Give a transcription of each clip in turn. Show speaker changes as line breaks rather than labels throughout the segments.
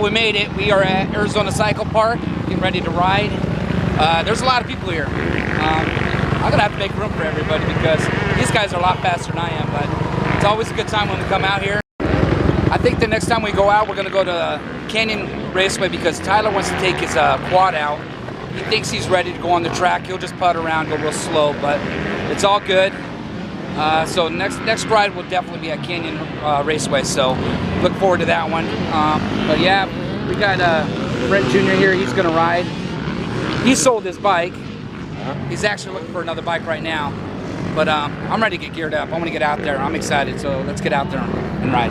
we made it. We are at Arizona Cycle Park, getting ready to ride. There's a lot of people here. I'm gonna have to make room for everybody because these guys are a lot faster than I am, but it's always a good time when we come out here. I think the next time we go out, we're gonna go to Canyon Raceway because Tyler wants to take his quad out. He thinks he's ready to go on the track. He'll just putt around, go real slow, but it's all good. So next ride will definitely be at Canyon Raceway, so look forward to that one. But yeah, we got Brent Jr. here. He's gonna ride. He sold his bike. He's actually looking for another bike right now. But I'm ready to get geared up. I want to get out there. I'm excited, so let's get out there and ride.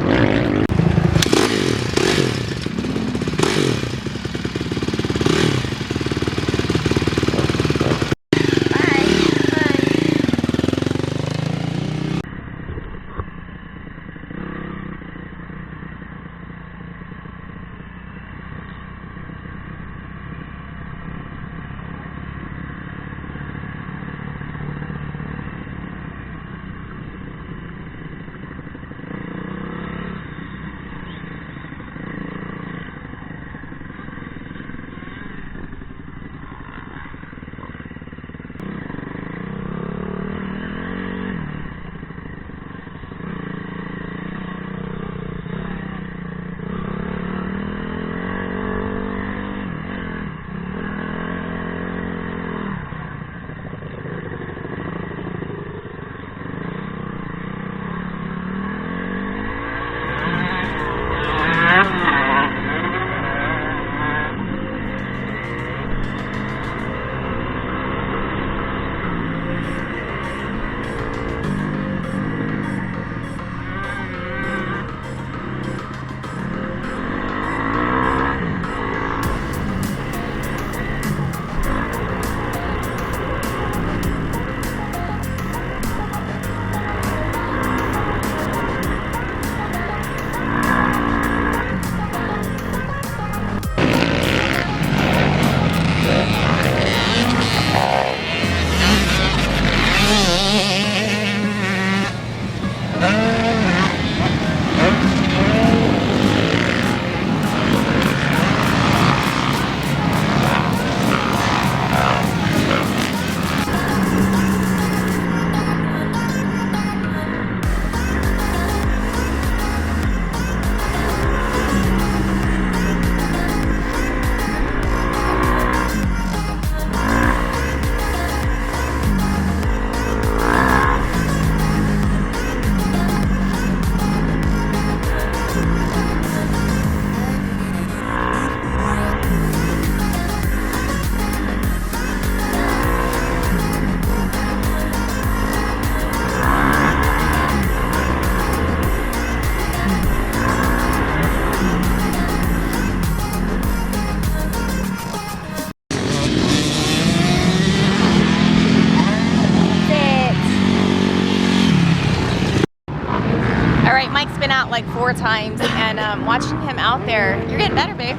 Mike's been out like 4 times, and watching him out there, you're getting better, babe.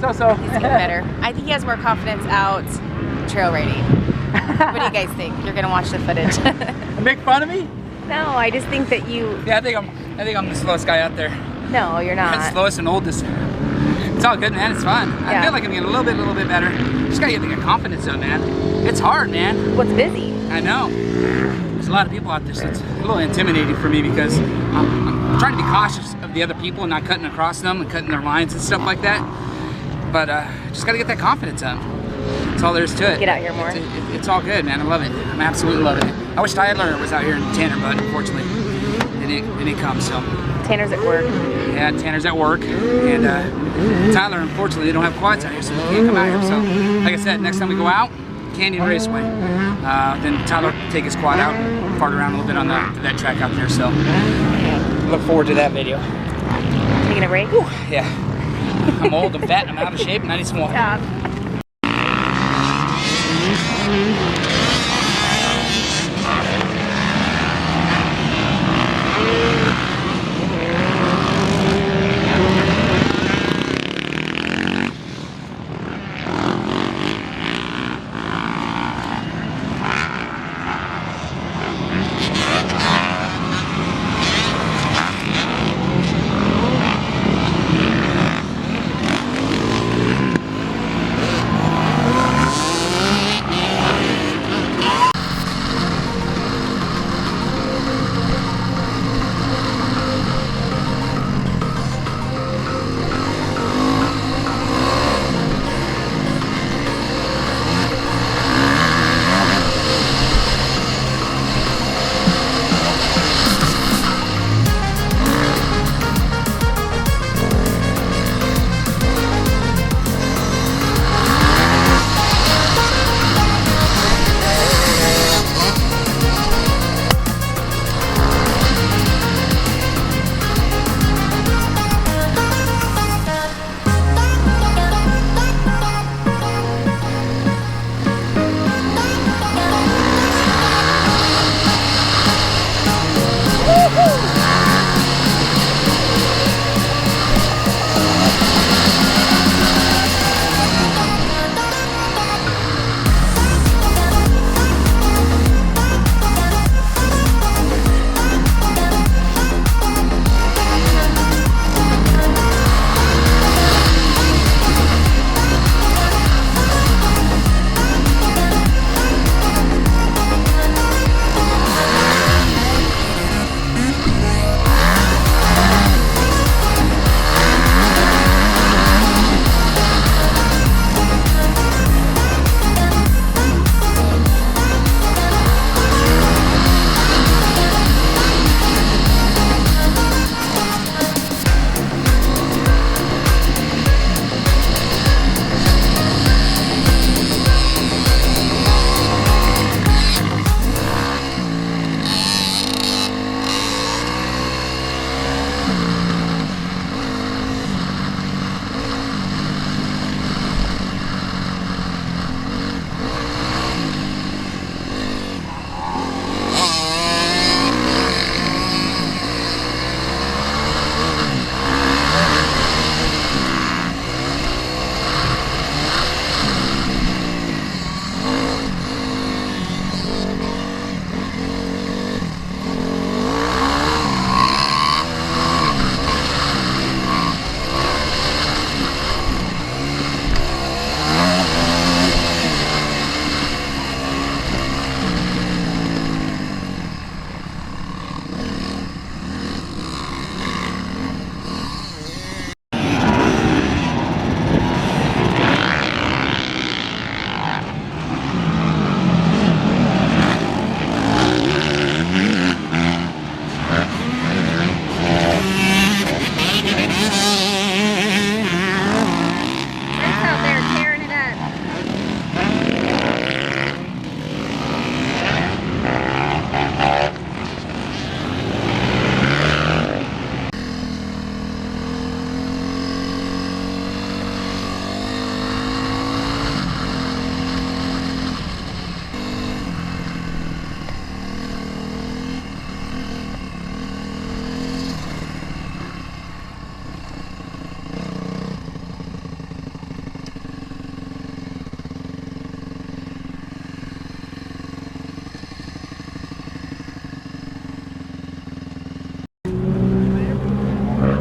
So.
He's getting better. I think he has more confidence out trail riding. What do you guys think? You're gonna watch the footage.
Make fun of me?
No, I just think that you.
Yeah, I think I'm the slowest guy out there.
No, you're not.
I'm slowest and oldest. It's all good, man. It's fun. Yeah. I feel like I'm getting a little bit better. Just gotta get the confidence up, man. It's hard, man.
What's busy?
I know. There's a lot of people out there, so it's a little intimidating for me because I'm trying to be cautious of the other people and not cutting across them and cutting their lines and stuff like that. But just gotta get that confidence up. That's all there is to it.
Get out here more.
It's all good, man. I love it. I'm absolutely loving it. I wish Tyler was out here in Tanner, but unfortunately, it didn't come. So
Tanner's at work.
Yeah, Tanner's at work, and Tyler, unfortunately, they don't have quads out here, so he can't come out here. So, like I said, next time we go out, Canyon Raceway, then Tyler will take his quad out and fart around a little bit on that track out there. So, look forward to that video.
Taking a break?
Whew, yeah. I'm old, I'm fat, I'm out of shape, and I need some water.
Yeah.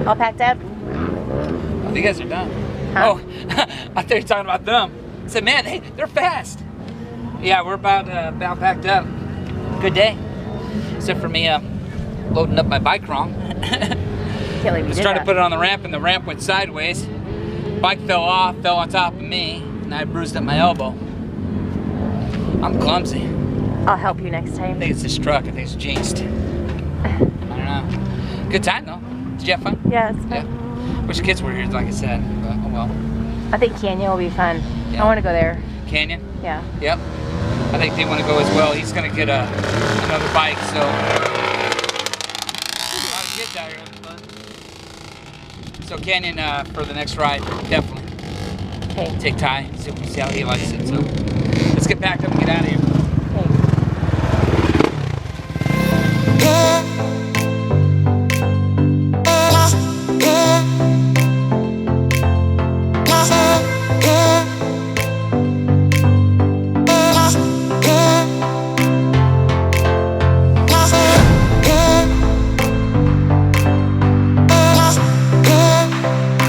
All packed up?
Oh, you guys are done.
Huh?
Oh, I thought you were talking about them. I said, man, they're fast. Yeah, we're about packed up. Good day. Except for me loading up my bike wrong.
Can't believe you
Was
did
trying
that.
to put it on the ramp, and the ramp went sideways. Bike fell off, fell on top of me, and I bruised up my elbow. I'm clumsy.
I'll help you next
I
time.
think it's this truck. I think it's jinxed. I don't know. Good time though. Did you have fun?
Yeah, it's fun.
Yeah. Wish the kids were here, like I said. But oh well.
I think Canyon will be fun.
Yeah.
I want to go there.
Canyon.
Yeah.
Yep. I think they want to go as well. He's gonna get another bike, so a lot of kids out here having fun. So Canyon for the next ride, definitely.
Okay.
Take Ty, see how he likes it. So let's get packed up and get out of here.